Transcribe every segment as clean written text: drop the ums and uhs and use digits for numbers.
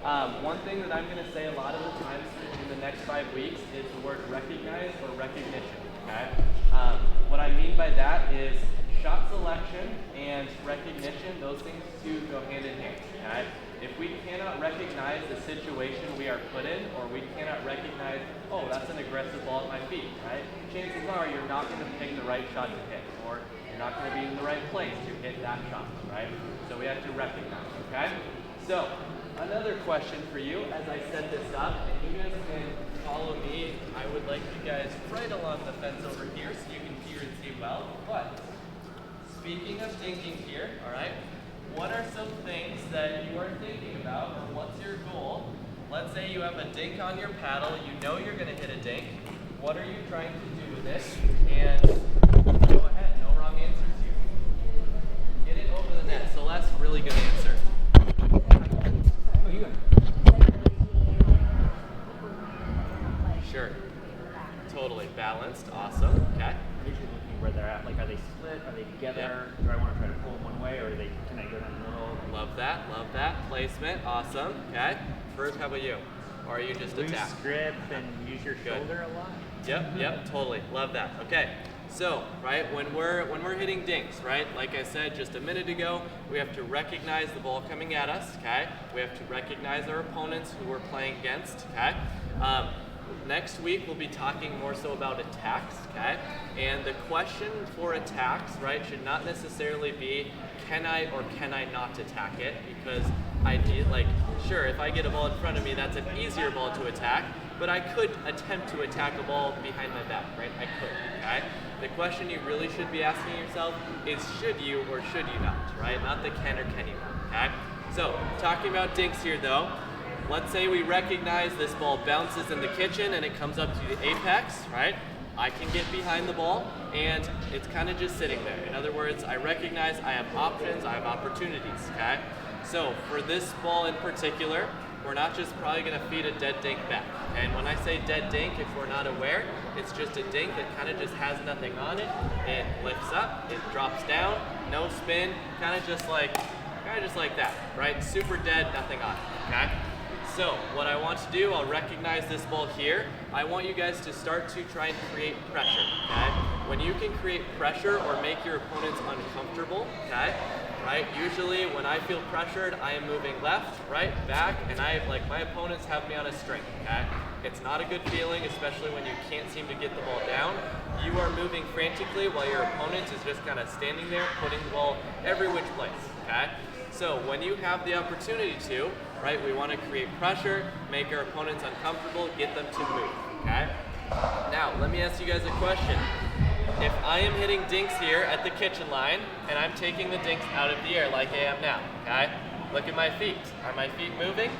One thing that I'm going to say a lot of the times in the next 5 weeks is the word recognize or recognition. Okay? What I mean by that is shot selection and recognition, those things two go hand in hand. Okay? If we cannot recognize the situation we are put in, or we cannot recognize, oh, that's an aggressive ball at my feet, right? Chances are you're not going to pick the right shot to hit, or you're not going to be in the right place to hit that shot, right? So we have to recognize, okay? So, another question for you as I set this up, and you guys can follow me. I would like you guys right along the fence over here so you can hear and see well. But, speaking of dinking here, all right, what are some things that you are thinking about, or what's your goal? Let's say you have a dink on your paddle, you know you're going to hit a dink. What are you trying to do with it? And go ahead, no wrong answers here. Get it over the net. Celeste, really good answer. Oh, you got it. Sure. Totally balanced. Awesome. Okay. Usually looking where they're at. Like, are they split? Are they together? Yep. Do I want to try to pull them one way, or can I go down the middle? Love that. Love that. Placement. Awesome. Okay. First, how about you? Or are you just attack? Loose grip and use your shoulder a lot. Yep. Totally. Love that. Okay. So, right, when we're hitting dinks, right, like I said just a minute ago, we have to recognize the ball coming at us, okay? We have to recognize our opponents who we're playing against, okay? Next week, we'll be talking more so about attacks, okay? And the question for attacks, right, should not necessarily be, can I or can I not attack it? Because sure, if I get a ball in front of me, that's an easier ball to attack, but I could attempt to attack a ball behind my back, right? I could, okay? The question you really should be asking yourself is, should you or should you not, right? Not the can or can you not, okay? So, talking about dinks here though, let's say we recognize this ball bounces in the kitchen and it comes up to the apex, right? I can get behind the ball and it's kind of just sitting there. In other words, I recognize I have options, I have opportunities, okay? So for this ball in particular, we're not just probably going to feed a dead dink back. And when I say dead dink, if we're not aware, it's just a dink that kind of just has nothing on it. It lifts up, it drops down, no spin, kind of just like that, right? Super dead, nothing on it, okay? So what I want to do, I'll recognize this ball here. I want you guys to start to try and create pressure, okay? When you can create pressure or make your opponents uncomfortable, okay? Right? Usually when I feel pressured, I am moving left, right, back, and my opponents have me on a string, okay? It's not a good feeling, especially when you can't seem to get the ball down. You are moving frantically while your opponent is just kind of standing there, putting the ball every which place, okay? So when you have the opportunity to, right, we want to create pressure, make our opponents uncomfortable, get them to move, okay? Now, let me ask you guys a question. If I am hitting dinks here at the kitchen line, and I'm taking the dinks out of the air like I am now, okay? Look at my feet. Are my feet moving?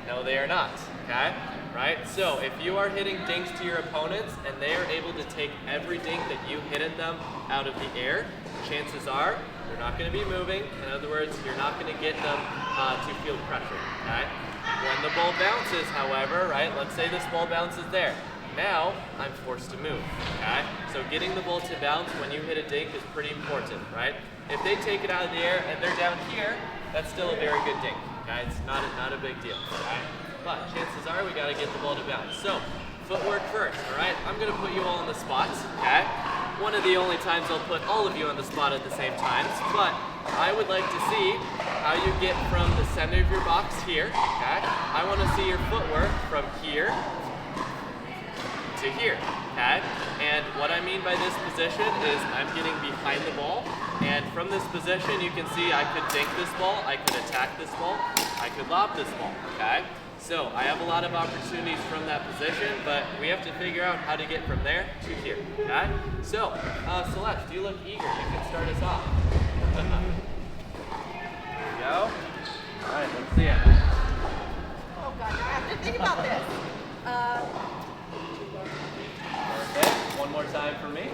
No, they are not, okay? Right? So if you are hitting dinks to your opponents, and they are able to take every dink that you hit at them out of the air, chances are they're not going to be moving. In other words, you're not going to get them to feel pressure, okay? When the ball bounces, however, right? Let's say this ball bounces there. Now, I'm forced to move, okay? So getting the ball to bounce when you hit a dink is pretty important, right? If they take it out of the air and they're down here, that's still a very good dink, okay? It's not a big deal, okay? But chances are we gotta get the ball to bounce. So, footwork first, all right? I'm gonna put you all on the spots, okay? One of the only times I'll put all of you on the spot at the same time, but I would like to see how you get from the center of your box here, okay? I wanna see your footwork from here to here, okay? And what I mean by this position is I'm getting behind the ball, and from this position you can see I could dink this ball, I could attack this ball, I could lob this ball, okay? So I have a lot of opportunities from that position, but we have to figure out how to get from there to here, okay? So, Celeste, you look eager, you can start us off. There we go. All right, let's see it. Oh God, I have to think about this. Perfect. One more time for me.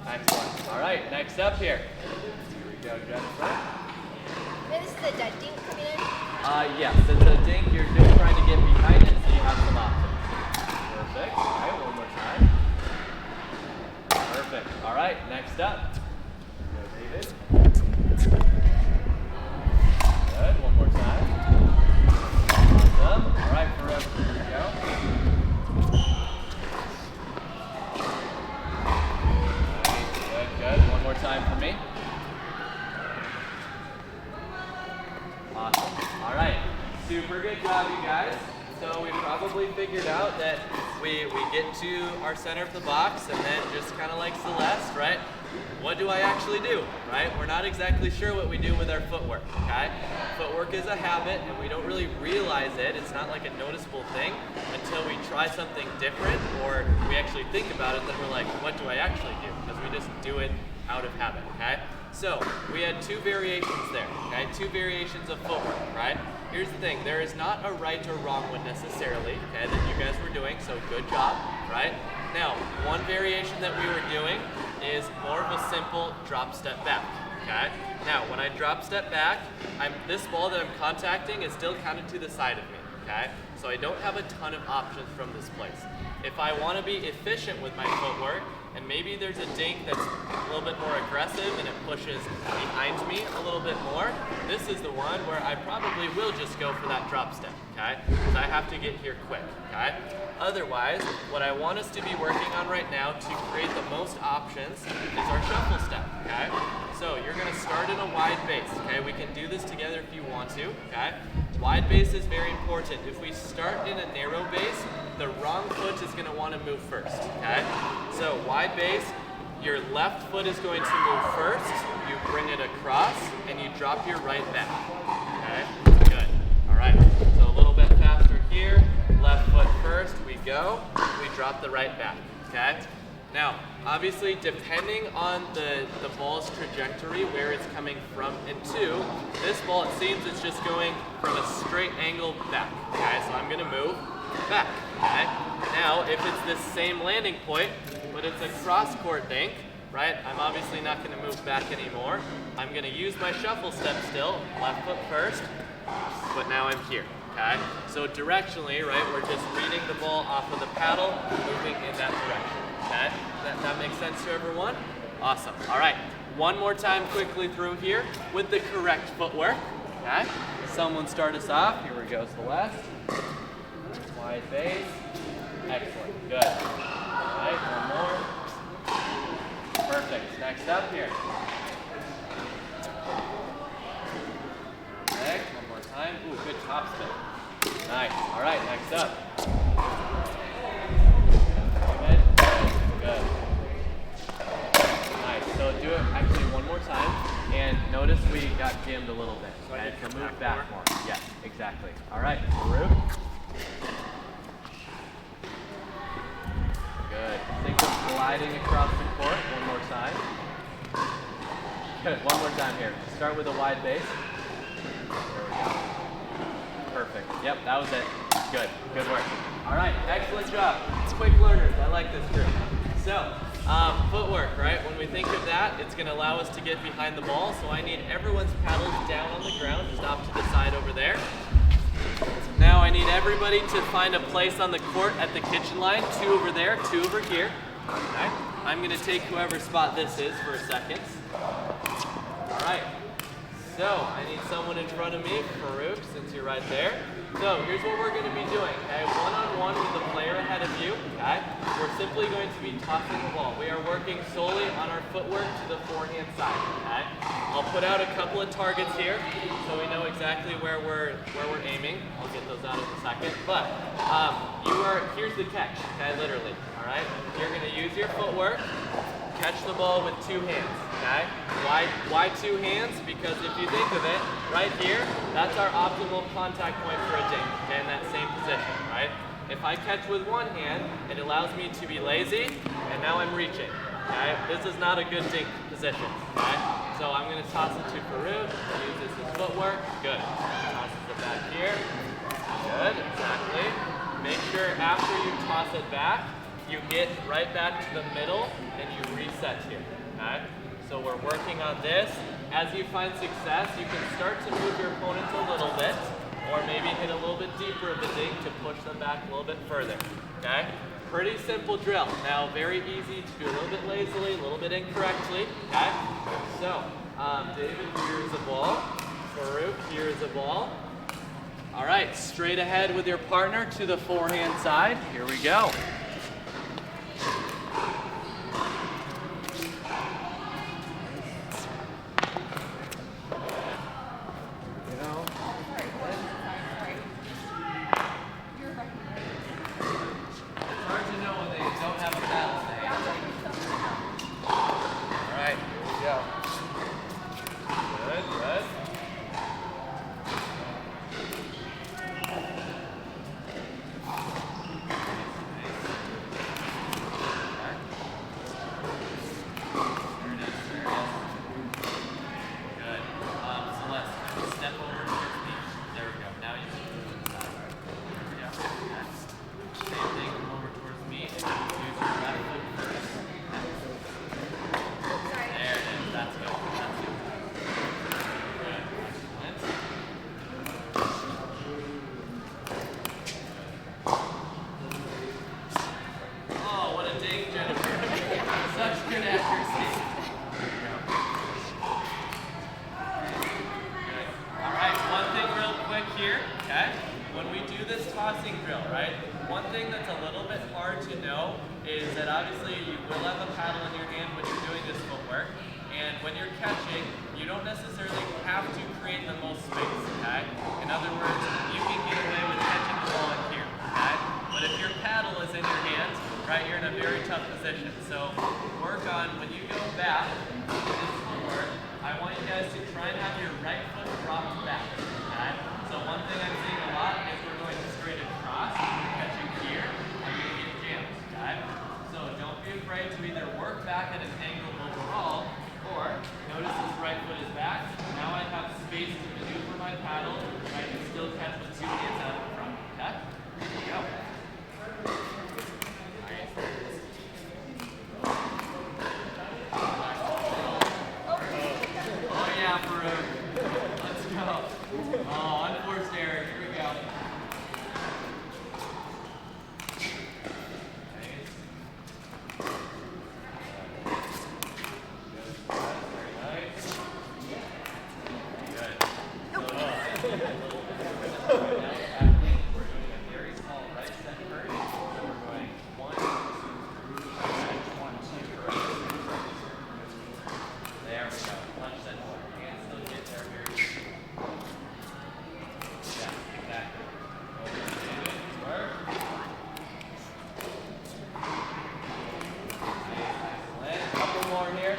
Excellent. All right, next up here. Here we go, Jennifer. This is the dead dink coming in? Yes, it's a dink. You're just trying to get behind it so you have some options. Perfect. All right, one more time. Perfect. All right, next up. Go, David. Good, one more time. Awesome. All right. Super good job, you guys. So we probably figured out that we get to our center of the box and then just kind of like Celeste, right? What do I actually do, right? We're not exactly sure what we do with our footwork, okay? Footwork is a habit and we don't really realize it. It's not like a noticeable thing until we try something different or we actually think about it, then we're like, what do I actually do? Because we just do it out of habit, okay? So we had two variations there, okay? Two variations of footwork, right? Here's the thing, there is not a right or wrong one necessarily, okay, that you guys were doing, so good job, right? Now, one variation that we were doing is more of a simple drop step back, okay? Now, when I drop step back, this ball that I'm contacting is still kind of to the side of me, okay? So I don't have a ton of options from this place. If I want to be efficient with my footwork, and maybe there's a dink that's a little bit more aggressive and it pushes behind me a little bit more, this is the one where I probably will just go for that drop step, okay? Because I have to get here quick, okay? Otherwise, what I want us to be working on right now to create the most options is our shuffle step, okay? So you're gonna start in a wide base, okay? We can do this together if you want to, okay? Wide base is very important. If we start in a narrow base, the wrong foot is gonna wanna move first, okay? So wide base, your left foot is going to move first, you bring it across, and you drop your right back, okay? Good, all right. So a little bit faster here, left foot first, we go, we drop the right back, okay? Now, obviously, depending on the ball's trajectory, where it's coming from and to, this ball, it seems it's just going from a straight angle back, okay? So I'm gonna move back, okay? Now, if it's this same landing point, but it's a cross-court dink, right? I'm obviously not gonna move back anymore. I'm gonna use my shuffle step still, left foot first, but now I'm here, okay? So directionally, right, we're just reading the ball off of the paddle, moving in that direction. Okay, that makes sense to everyone? Awesome. All right, one more time quickly through here with the correct footwork. Okay, someone start us off. Here we go, Celeste. Wide base. Excellent, good. All right, one more. Perfect, next up here. Okay, one more time. Ooh, good top spin. Nice, all right, next up. Good. Nice. So do it actually one more time, and notice we got jammed a little bit. Okay, so move back more. Yes, exactly. All right, Farouk. Good. Think of gliding across the court. One more time. Good. One more time here. Start with a wide base. There we go. Perfect. Yep, that was it. Good. Good work. All right, excellent job. Quick learners. I like this group. So, footwork, right? When we think of that, it's going to allow us to get behind the ball. So I need everyone's paddles down on the ground, just off to the side over there. Now I need everybody to find a place on the court at the kitchen line. 2 over there, 2 over here. Okay. I'm going to take whoever spot this is for a second. All right. So I need someone in front of me, Farouk, since you're right there. So here's what we're going to be doing, okay? One-on-one with the player ahead of you, okay? We're simply going to be tossing the ball. We are working solely on our footwork to the forehand side, okay? I'll put out a couple of targets here so we know exactly where we're aiming. I'll get those out in a second. But here's the catch, okay, literally, all right? You're going to use your footwork, catch the ball with 2 hands, okay? Why 2 hands? Because if you think of it, right here, that's our optimal contact point for a dink, okay, in that same position, right? If I catch with 1 hand, it allows me to be lazy, and now I'm reaching, okay? This is not a good dink position, okay? So I'm gonna toss it to Farouk, use this as footwork, good. Tosses it back here, good, exactly. Make sure after you toss it back, you get right back to the middle and you reset here, okay? So we're working on this. As you find success, you can start to move your opponents a little bit, or maybe hit a little bit deeper of the dink to push them back a little bit further, okay? Pretty simple drill. Now, very easy to do a little bit lazily, a little bit incorrectly, okay? So, David, here is a ball. Farouk, here is a ball. All right, straight ahead with your partner to the forehand side. Here we go. okay? When we do this tossing drill, right, one thing that's a little bit hard to know is that obviously you will have a paddle in your hand when you're doing this footwork, and when you're catching, you don't necessarily have to create the most space, okay? In other words, you can get away with catching the ball in here, okay? But if your paddle is in your hands, right, you're in a very tough position. So work on, when you go back to this footwork, I want you guys to try and have your right foot dropped back, okay? So one thing I'm seeing a lot is we're going straight across, catching here, and we get jammed, okay? So don't be afraid to either work back at an angle overall, or notice this right foot is back. Now I have space to maneuver my paddle, and I can still catch with 2 hands out in front, okay? Here we go. Oh yeah, Farouk. Let's go. Oh, unforced error. Here we go.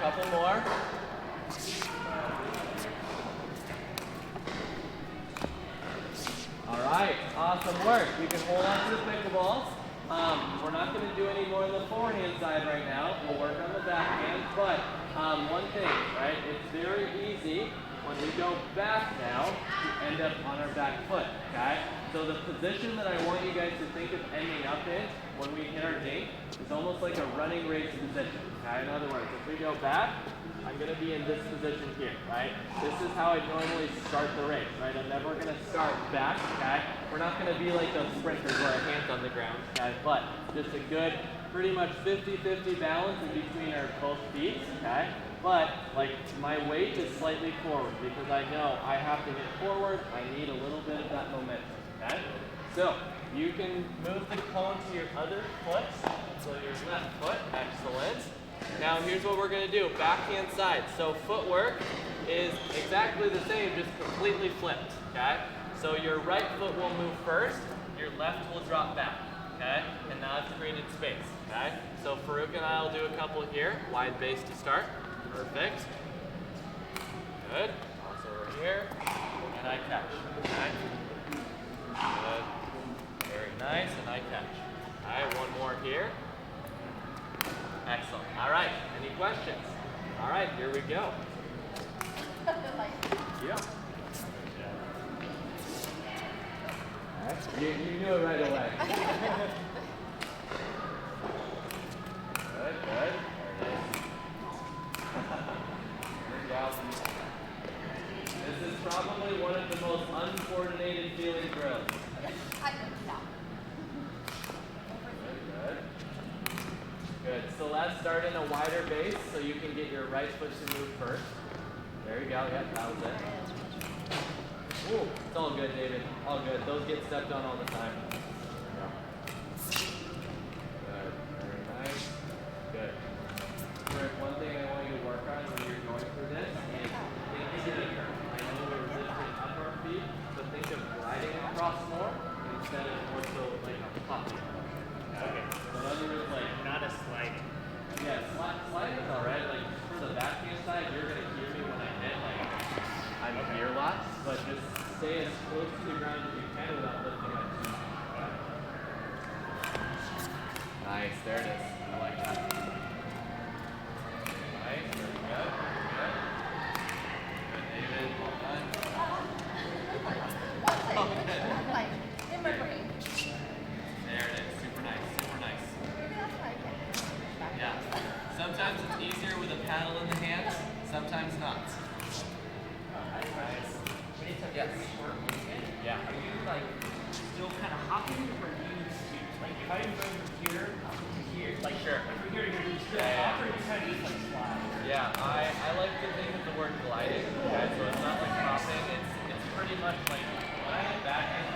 Couple more. All right, awesome work. You can hold on to the pickleballs. We're not going to do any more on the forehand side right now. We'll work on the backhand, but one thing, right? It's very easy when we go back now to end up on our back foot, okay? So the position that I want you guys to think of ending up in when we hit our dink is almost like a running race position, okay? In other words, if we go back, I'm going to be in this position here, right? This is how I normally start the race, right? I'm never going to start back, okay? We're not going to be like those sprinters where our hands on the ground, okay? But just a good, pretty much 50-50 balance in between our both feet, okay? But, like, my weight is slightly forward because I know I have to hit forward. I need a little bit of that momentum, okay? So, you can move the cone to your other foot. So your left foot, excellent. Now here's what we're going to do, backhand side. So footwork is exactly the same, just completely flipped, okay? So your right foot will move first, your left will drop back, okay? And now it's created space, okay? So Farouk and I will do a couple here, wide base to start. Perfect. Good. Also over here, and I catch, okay? Good. Very nice, and I catch. All right, one more here. Excellent. All right, any questions? All right, here we go. Yeah. You knew it right away. Good, good. There it is. Here we go. This is probably one of the most uncoordinated feeling drills. I think so. Good. Good. So let's start in a wider base so you can get your right foot to move first. There you go. Yep, that was it. Ooh, it's all good, David. All good. Those get stepped on all the time. Good. Very nice. Good. Rick, one thing I want you to work on when you're going through this is think of it. I know we're lifting up our feet, but think of gliding across more instead of more so like a popping. Okay. So in other words, like Not a sliding. yeah, sliding is alright. Like for the backhand side, you're gonna hear me when I hit. Like I'm here lots, but just stay as close to the ground as you can without lifting up too much. Nice, there it is. I like that. Nice, very good. Good. Good, David. Well done. Like, in my brain. There it is. Super nice. Super nice. Maybe that's why I can't. Yeah. Sometimes it's easier with a paddle in the hands, sometimes not. When it's a Yes. very short movement, Yeah. are you like still kind of hopping, or do you like if I'm going from here to here, like Sure. like from here to here, do you still Yeah, hop, or do you kind of just like slide? Yeah, I like to think of the word gliding, okay? So it's not like hopping, it's pretty much like when I hit backhand,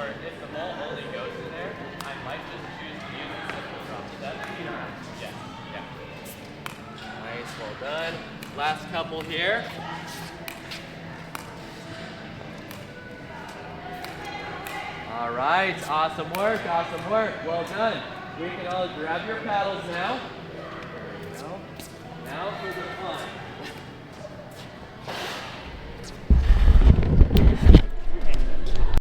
or if the ball only goes in there, I might just choose to use the simple drop step. Yeah, yeah. Nice, well done. Last couple here. All right, awesome work, well done. We can all grab your paddles now. There we go. Now for the climb.